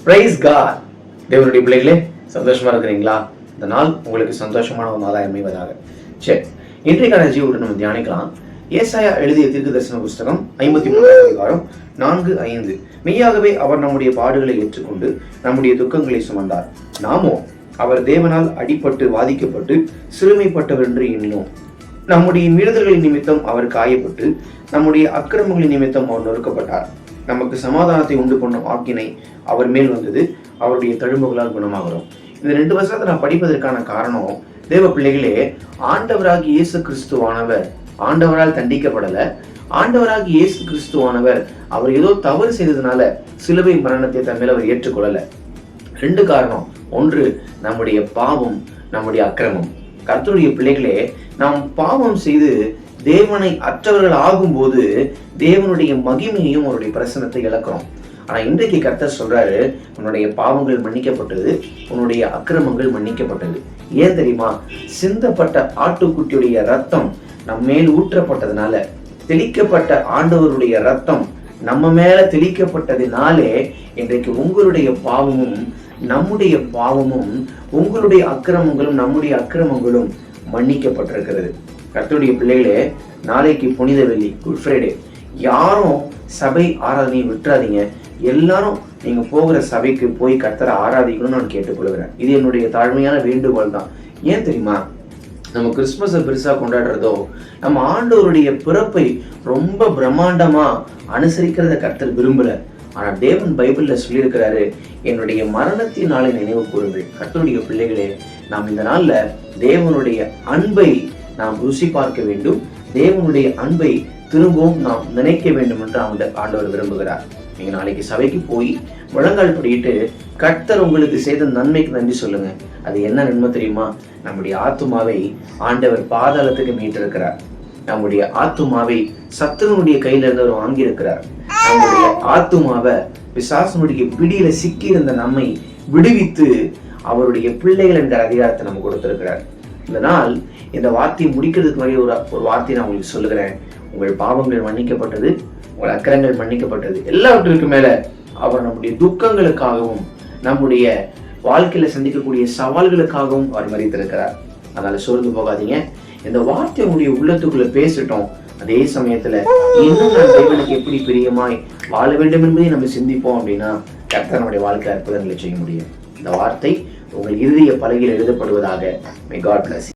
Price God. தேவனுடைய பிள்ளைகளே, சந்தோஷமா இருக்கிறீங்களா? இந்த நாள் உங்களுக்கு சந்தோஷமான ஒரு நாளாக அமைவதாக. சரி, இன்றைக்கான ஜீவுடன் நம்ம தியானிக்கலாம். ஏசாயா எழுதிய தீர்க்கதரிசன புஸ்தகம் 53:4-5. மெய்யாகவே அவர் நம்முடைய பாடுகளை ஏற்றுக்கொண்டு நம்முடைய துக்கங்களை சுமந்தார். நாமோ அவர் தேவனால் அடிபட்டு வாதிக்கப்பட்டு சிறுமைப்பட்டவர் என்று எண்ணினோம். நம்முடைய மீறுதல்களின் நிமித்தம் அவர் காயப்பட்டு நம்முடைய அக்கிரமங்களின் நிமித்தம் அவர் நொறுக்கப்பட்டார். நமக்கு சமாதானத்தை உண்டு பண்ணும் ஆக்கினை அவர் மேல் வந்தது, அவருடைய தழும்புகளால் குணமாகிறோம். இந்த 2 வருஷத்தை நான் படிப்பதற்கான காரணம், தேவ பிள்ளைகளே, ஆண்டவராகி இயேசு கிறிஸ்துவானவர் ஆண்டவரால் தண்டிக்கப்படல. ஆண்டவராகி இயேசு கிறிஸ்துவானவர் அவர் ஏதோ தவறு செய்ததுனால சிலுவை மரணத்தை தன் மேல் அவர் ஏற்றுக்கொள்ளல. 2 காரணம். ஒன்று, நம்முடைய பாவம், நம்முடைய அக்கிரமம். கர்த்தருடைய பிள்ளைகளே, நாம் பாவம் செய்து தேவனை அற்றவர்கள் ஆகும்போது தேவனுடைய மகிமையையும் அவருடைய பிரசன்னத்தை இழக்கிறோம். ஆனா இன்றைக்கு கர்த்தர் சொல்றாரு, உன்னுடைய பாவங்கள் மன்னிக்கப்பட்டது, உன்னுடைய அக்கிரமங்கள் மன்னிக்கப்பட்டது. ஏன் தெரியுமா? சிந்தப்பட்ட ஆட்டுக்குட்டியுடைய ரத்தம் நம்ம மேல் ஊற்றப்பட்டதுனால, தெளிக்கப்பட்ட ஆண்டவருடைய ரத்தம் நம்ம மேல தெளிக்கப்பட்டதினாலே இன்றைக்கு உங்களுடைய பாவமும் நம்முடைய பாவமும், உங்களுடைய அக்கிரமங்களும் நம்முடைய அக்கிரமங்களும் மன்னிக்கப்பட்டிருக்கிறது. கர்த்தருடைய பிள்ளைகளே, நாளைக்கு புனித வெள்ளி, குட் ஃப்ரைடே. யாரும் சபை ஆராதனையை விட்டுறாதீங்க. எல்லாரும் நீங்க போகிற சபைக்கு போய் கர்த்தரை ஆராதிக்கணும்னு நான் கேட்டுக்கொள்கிறேன். இது என்னுடைய தாழ்மையான வேண்டுகோள் தான். ஏன் தெரியுமா? நம்ம கிறிஸ்துமஸை பெருசா கொண்டாடுறதோ, நம்ம ஆண்டவருடைய பிறப்பை ரொம்ப பிரம்மாண்டமா அனுசரிக்கிறத கர்த்தர் விரும்பல. ஆனா தேவன் பைபிள்ல சொல்லியிருக்கிறாரு, என்னுடைய மரணத்தின் நாளை நினைவு கூறுங்கள். கர்த்தருடைய பிள்ளைகளே, நாம் இந்த நாள்ல தேவனுடைய அன்பை நாம் ருசி பார்க்க வேண்டும். தேவனுடைய அன்பை திரும்பவும் நாம் நினைக்க வேண்டும் என்று ஆண்டவர் விரும்புகிறார். நீங்க நாளைக்கு சபைக்கு போய் முழங்கால் படிட்டு கர்த்தர் உங்களுக்கு செய்த நன்மைக்கு நன்றி சொல்லுங்க. அது என்ன நன்மை தெரியுமா? நம்முடைய ஆத்துமாவை ஆண்டவர் பாதாளத்துக்கு மீட்டிருக்கிறார். நம்முடைய ஆத்துமாவை சத்துருனுடைய கையில இருந்து அவர் வாங்கியிருக்கிறார். நம்முடைய ஆத்துமாவை பிசாசனுடைய பிடியில சிக்கி இருந்த நம்மை விடுவித்து அவருடைய பிள்ளைகள் என்கிற அதிகாரத்தை நம்ம கொடுத்திருக்கிறார். இந்த நாள் இந்த வார்த்தையை முடிக்கிறதுக்கு முன்னாடி ஒரு வார்த்தையை நான் உங்களுக்கு சொல்லுகிறேன். உங்கள் பாவங்கள் மன்னிக்கப்பட்டது, உங்கள் அக்கிரங்கள் மன்னிக்கப்பட்டது. எல்லாவற்றிற்கு மேல அவர் நம்முடைய துக்கங்களுக்காகவும் நம்முடைய வாழ்க்கையில சந்திக்கக்கூடிய சவால்களுக்காகவும் அவர் மறித்திருக்கிறார். அதனால சோர்ந்து போகாதீங்க. இந்த வார்த்தை உங்களுடைய உள்ளத்துக்குள்ள பேசிட்டோம். அதே சமயத்துல இன்னும் நான் தேவனுக்கு எப்படி பிரியமாய் வாழ வேண்டும் என்பதை நம்ம சிந்திப்போம் அப்படின்னா கர்த்தர் நம்முடைய வாழ்க்கை அற்புதங்களை செய்ய முடியும். இந்த வார்த்தை உங்கள் இறுதிய பலகையில் எழுதப்படுவதாக. May God bless you.